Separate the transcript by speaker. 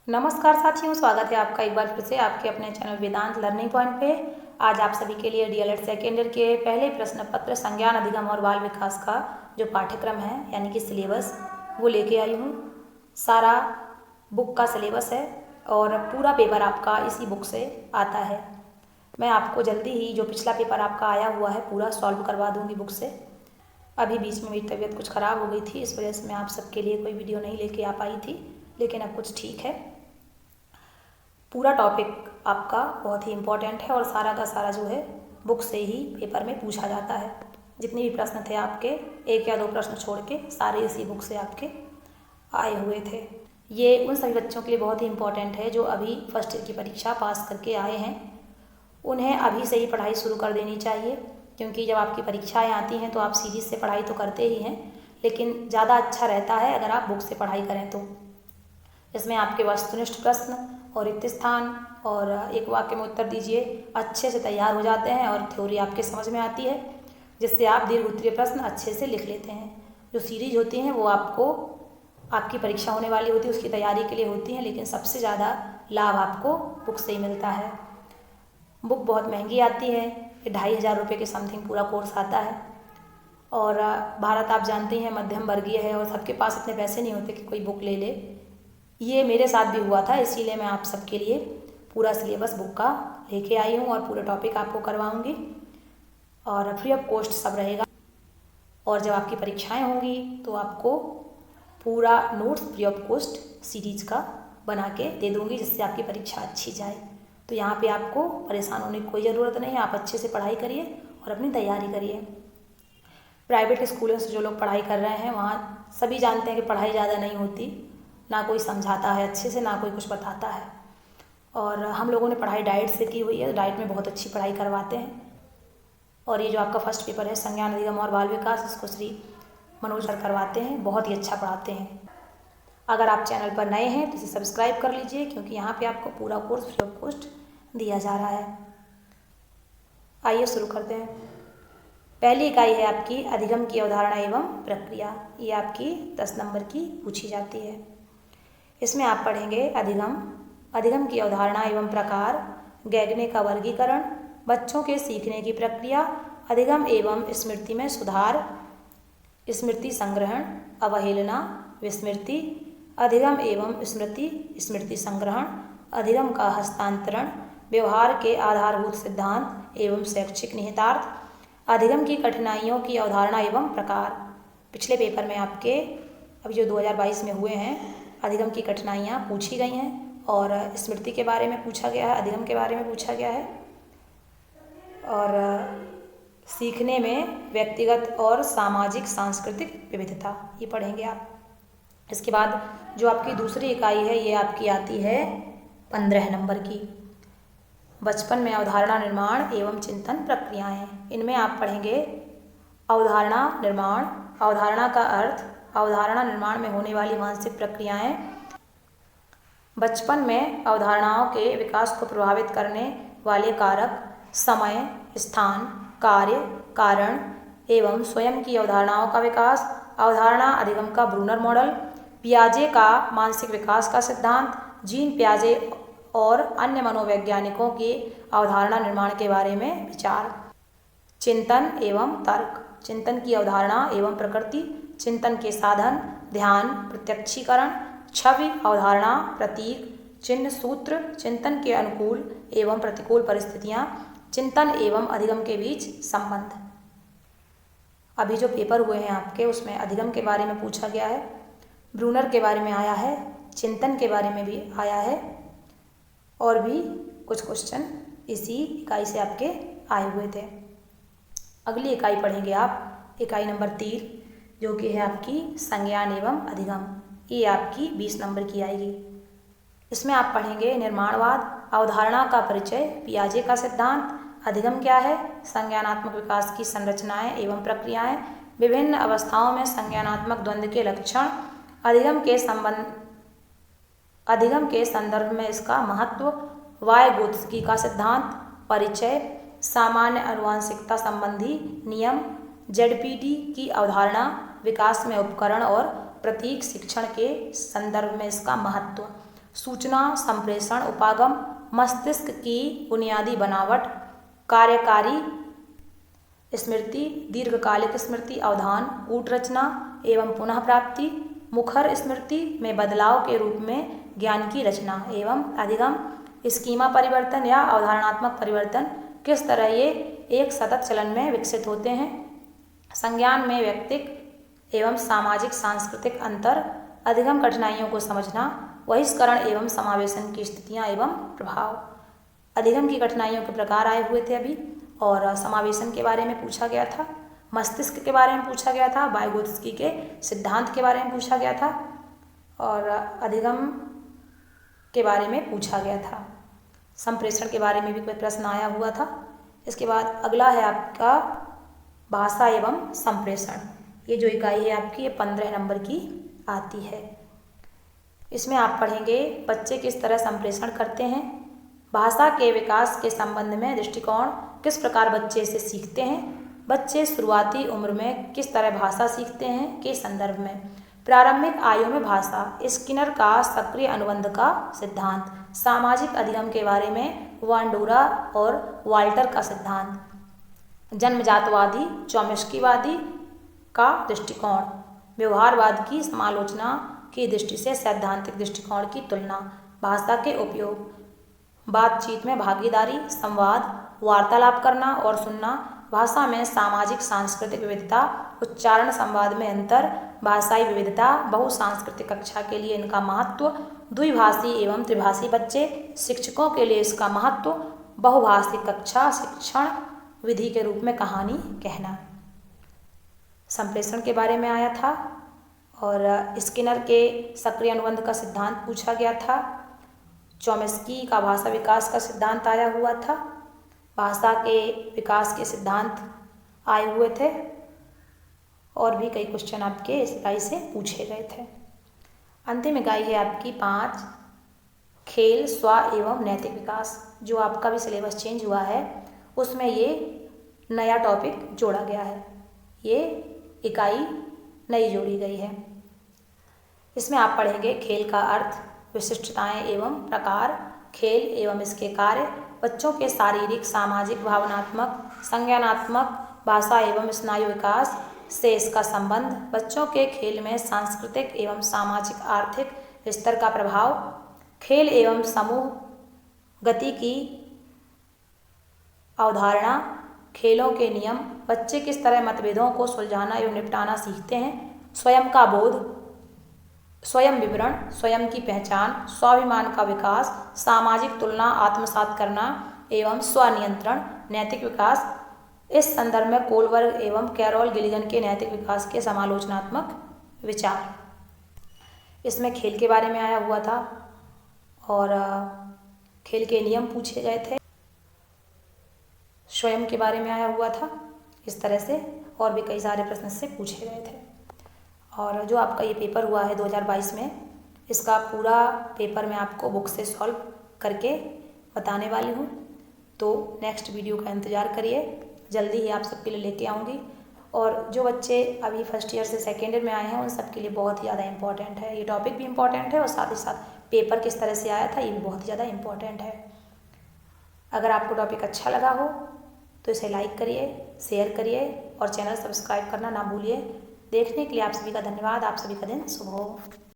Speaker 1: नमस्कार साथियों, स्वागत है आपका एक बार फिर से आपके अपने चैनल वेदांत लर्निंग पॉइंट पे। आज आप सभी के लिए डीएलएड सेकेंड ईयर के पहले प्रश्न पत्र संज्ञान अधिगम और बाल विकास का जो पाठ्यक्रम है यानी कि सिलेबस वो लेके आई हूँ। सारा बुक का सिलेबस है और पूरा पेपर आपका इसी बुक से आता है। मैं आपको जल्दी ही जो पिछला पेपर आपका आया हुआ है पूरा सॉल्व करवा दूँगी बुक से। अभी बीच में मेरी तबीयत कुछ ख़राब हो गई थी, इस वजह से मैं आप सबके लिए कोई वीडियो नहीं लेके आ पाई थी, लेकिन अब कुछ ठीक है। पूरा टॉपिक आपका बहुत ही इम्पोर्टेंट है और सारा का सारा जो है बुक से ही पेपर में पूछा जाता है। जितने भी प्रश्न थे आपके, एक या दो प्रश्न छोड़ के सारे इसी बुक से आपके आए हुए थे। ये उन सभी बच्चों के लिए बहुत ही इम्पोर्टेंट है जो अभी फर्स्ट ईयर की परीक्षा पास करके आए हैं। उन्हें अभी से ही पढ़ाई शुरू कर देनी चाहिए, क्योंकि जब आपकी परीक्षाएँ आती हैं तो आप सीरीज से पढ़ाई तो करते ही हैं, लेकिन ज़्यादा अच्छा रहता है अगर आप बुक से पढ़ाई करें तो। इसमें आपके वस्तुनिष्ठ प्रश्न और रिक्त स्थान और एक वाक्य में उत्तर दीजिए अच्छे से तैयार हो जाते हैं और थ्योरी आपके समझ में आती है, जिससे आप दीर्घ उत्तरीय प्रश्न अच्छे से लिख लेते हैं। जो सीरीज होती हैं वो आपको आपकी परीक्षा होने वाली होती है उसकी तैयारी के लिए होती हैं, लेकिन सबसे ज़्यादा लाभ आपको बुक से ही मिलता है। बुक बहुत महंगी आती है, ये 2500 रुपये के समथिंग पूरा कोर्स आता है। और भारत आप जानते हैं मध्यम वर्गीय है और सबके पास इतने पैसे नहीं होते कि कोई बुक ले ले। ये मेरे साथ भी हुआ था, इसीलिए मैं आप सबके लिए पूरा सिलेबस बुक का लेके आई हूँ और पूरा टॉपिक आपको करवाऊँगी और फ्री ऑफ कॉस्ट सब रहेगा। और जब आपकी परीक्षाएं होंगी तो आपको पूरा notes free of cost series का बना के दे दूँगी, जिससे आपकी परीक्षा अच्छी जाए। तो यहाँ पे आपको परेशान होने की कोई ज़रूरत नहीं है, आप अच्छे से पढ़ाई करिए और अपनी तैयारी करिए। प्राइवेट स्कूलों से जो लोग पढ़ाई कर रहे हैं वहाँ सभी जानते हैं कि पढ़ाई ज़्यादा नहीं होती, ना कोई समझाता है अच्छे से, ना कोई कुछ बताता है। और हम लोगों ने पढ़ाई डाइट से की हुई है, डाइट में बहुत अच्छी पढ़ाई करवाते हैं। और ये जो आपका फर्स्ट पेपर है संज्ञान अधिगम और बाल विकास, इसको श्री मनोज सर करवाते हैं, बहुत ही अच्छा पढ़ाते हैं। अगर आप चैनल पर नए हैं तो इसे सब्सक्राइब कर लीजिए, क्योंकि यहाँ पे आपको पूरा कोर्स फ्री ऑफ कॉस्ट दिया जा रहा है। आइए शुरू करते हैं। पहली इकाई है आपकी अधिगम की अवधारणा एवं प्रक्रिया। ये आपकी 10 नंबर की पूछी जाती है। इसमें आप पढ़ेंगे अधिगम की अवधारणा एवं प्रकार, गैगने का वर्गीकरण, बच्चों के सीखने की प्रक्रिया, अधिगम एवं स्मृति में सुधार, स्मृति संग्रहण, अवहेलना, विस्मृति, अधिगम एवं स्मृति संग्रहण, अधिगम का हस्तांतरण, व्यवहार के आधारभूत सिद्धांत एवं शैक्षिक निहितार्थ, अधिगम की कठिनाइयों की अवधारणा एवं प्रकार। पिछले पेपर में आपके अभी जो 2022 में हुए हैं अधिगम की कठिनाइयाँ पूछी गई हैं और स्मृति के बारे में पूछा गया है, अधिगम के बारे में पूछा गया है और सीखने में व्यक्तिगत और सामाजिक सांस्कृतिक विविधता, ये पढ़ेंगे आप। इसके बाद जो आपकी दूसरी इकाई है ये आपकी आती है 15 नंबर की, बचपन में अवधारणा निर्माण एवं चिंतन प्रक्रियाएँ। इनमें आप पढ़ेंगे अवधारणा निर्माण, अवधारणा का अर्थ, अवधारणा निर्माण में होने वाली मानसिक प्रक्रियाएँ, बचपन में अवधारणाओं के विकास को प्रभावित करने वाले कारक, समय, स्थान, कार्य, कारण एवं स्वयं की अवधारणाओं का विकास, अवधारणा अधिगम का ब्रूनर मॉडल, पियाजे का मानसिक विकास का सिद्धांत, जीन पियाजे और अन्य मनोवैज्ञानिकों के अवधारणा निर्माण के बारे में विचार, चिंतन एवं तर्क, चिंतन की अवधारणा एवं प्रकृति, चिंतन के साधन, ध्यान, प्रत्यक्षीकरण, छवि, अवधारणा, प्रतीक, चिन्ह, सूत्र, चिंतन के अनुकूल एवं प्रतिकूल परिस्थितियाँ, चिंतन एवं अधिगम के बीच संबंध। अभी जो पेपर हुए हैं आपके उसमें अधिगम के बारे में पूछा गया है, ब्रूनर के बारे में आया है, चिंतन के बारे में भी आया है और भी कुछ क्वेश्चन इसी इकाई से आपके आए हुए थे। अगली इकाई पढ़ेंगे आप, इकाई नंबर 3, जो कि है आपकी संज्ञान एवं अधिगम। ये आपकी 20 नंबर की आएगी। इसमें आप पढ़ेंगे निर्माणवाद, अवधारणा का परिचय, पियाजे का सिद्धांत, अधिगम क्या है, संज्ञानात्मक विकास की संरचनाएं एवं प्रक्रियाएं, विभिन्न अवस्थाओं में संज्ञानात्मक द्वंद्व के लक्षण, अधिगम के संदर्भ में इसका महत्व, वायगोत्स्की का सिद्धांत, परिचय, सामान्य आनुवंशिकता संबंधी नियम, जेडपीटी की अवधारणा, विकास में उपकरण और प्रतीक, शिक्षण के संदर्भ में इसका महत्व। सूचना संप्रेषण उपागम, मस्तिष्क की बुनियादी बनावट, कार्यकारी स्मृति, दीर्घकालिक स्मृति, अवधान, कूट रचना एवं पुनः प्राप्ति, मुखर स्मृति में बदलाव के रूप में ज्ञान की रचना एवं अधिगम, स्कीमा परिवर्तन या अवधारणात्मक परिवर्तन, किस तरह ये एक सतत चलन में विकसित होते हैं। संज्ञान में व्यक्तिक एवं सामाजिक सांस्कृतिक अंतर, अधिगम कठिनाइयों को समझना, बहिष्करण एवं समावेशन की स्थितियाँ एवं प्रभाव। अधिगम की कठिनाइयों के प्रकार आए हुए थे अभी, और समावेशन के बारे में पूछा गया था, मस्तिष्क के बारे में पूछा गया था, वाइगोत्स्की के सिद्धांत के बारे में पूछा गया था, और अधिगम के बारे में पूछा गया था। संप्रेषण के बारे में भी कोई प्रश्न आया हुआ था। इसके बाद अगला है आपका भाषा एवं संप्रेषण। ये जो इकाई है आपकी, ये 15 नंबर की आती है। इसमें आप पढ़ेंगे बच्चे किस तरह संप्रेषण करते हैं, भाषा के विकास के संबंध में दृष्टिकोण, किस प्रकार बच्चे इसे सीखते हैं, बच्चे शुरुआती उम्र में किस तरह भाषा सीखते हैं के संदर्भ में, प्रारंभिक आयु में भाषा, स्किनर का सक्रिय अनुबंध का सिद्धांत, सामाजिक अधिगम के बारे में वांडूरा और वाल्टर का सिद्धांत, जन्मजातवादी चॉम्स्कीवादी का दृष्टिकोण, व्यवहारवाद की समालोचना की दृष्टि से सैद्धांतिक दृष्टिकोण की तुलना, भाषा के उपयोग, बातचीत में भागीदारी, संवाद, वार्तालाप करना और सुनना, भाषा में सामाजिक सांस्कृतिक विविधता, उच्चारण संवाद में अंतर, भाषाई विविधता, बहुसांस्कृतिक कक्षा के लिए इनका महत्व, द्विभाषी एवं त्रिभाषी बच्चे, शिक्षकों के लिए इसका महत्व, बहुभाषी कक्षा शिक्षण विधि के रूप में कहानी कहना। संप्रेषण के बारे में आया था, और स्किनर के सक्रिय अनुबंध का सिद्धांत पूछा गया था, चॉम्स्की का भाषा विकास का सिद्धांत आया हुआ था, भाषा के विकास के सिद्धांत आए हुए थे, और भी कई क्वेश्चन आपके इस इकाई से पूछे गए थे। अंतिम इकाई है आपकी 5, खेल स्व एवं नैतिक विकास। जो आपका भी सिलेबस चेंज हुआ है उसमें ये नया टॉपिक जोड़ा गया है, ये इकाई नई जोड़ी गई है। इसमें आप पढ़ेंगे खेल का अर्थ, विशिष्टताएं एवं प्रकार, खेल एवं इसके कार्य, बच्चों के शारीरिक, सामाजिक, भावनात्मक, संज्ञानात्मक, भाषा एवं स्नायु विकास से इसका संबंध, बच्चों के खेल में सांस्कृतिक एवं सामाजिक आर्थिक स्तर का प्रभाव, खेल एवं समूह गति की अवधारणा, खेलों के नियम, बच्चे किस तरह मतभेदों को सुलझाना एवं निपटाना सीखते हैं, स्वयं का बोध, स्वयं विवरण, स्वयं की पहचान, स्वाभिमान का विकास, सामाजिक तुलना आत्मसात करना एवं स्वनियंत्रण, नैतिक विकास। इस संदर्भ में कोलबर्ग एवं कैरोल गिलिगन के नैतिक विकास के समालोचनात्मक विचार। इसमें खेल के बारे में आया हुआ था, और खेल के नियम पूछे गए थे, स्वयं के बारे में आया हुआ था, इस तरह से और भी कई सारे प्रश्न से पूछे गए थे। और जो आपका ये पेपर हुआ है 2022 में, इसका पूरा पेपर मैं आपको बुक से सॉल्व करके बताने वाली हूँ, तो नेक्स्ट वीडियो का इंतज़ार करिए, जल्दी ही आप सबके लिए लेके आऊँगी। और जो बच्चे अभी फर्स्ट ईयर से सेकेंड ईयर में आए हैं उन सब के लिए बहुत ही ज़्यादा इम्पॉर्टेंट है, ये टॉपिक भी इम्पॉर्टेंट है और साथ ही साथ पेपर किस तरह से आया था ये भी बहुत ही ज़्यादा इम्पॉर्टेंट है। अगर आपको टॉपिक अच्छा लगा हो तो इसे लाइक करिए, शेयर करिए और चैनल सब्सक्राइब करना ना भूलिए। देखने के लिए आप सभी का धन्यवाद। आप सभी का दिन शुभ हो।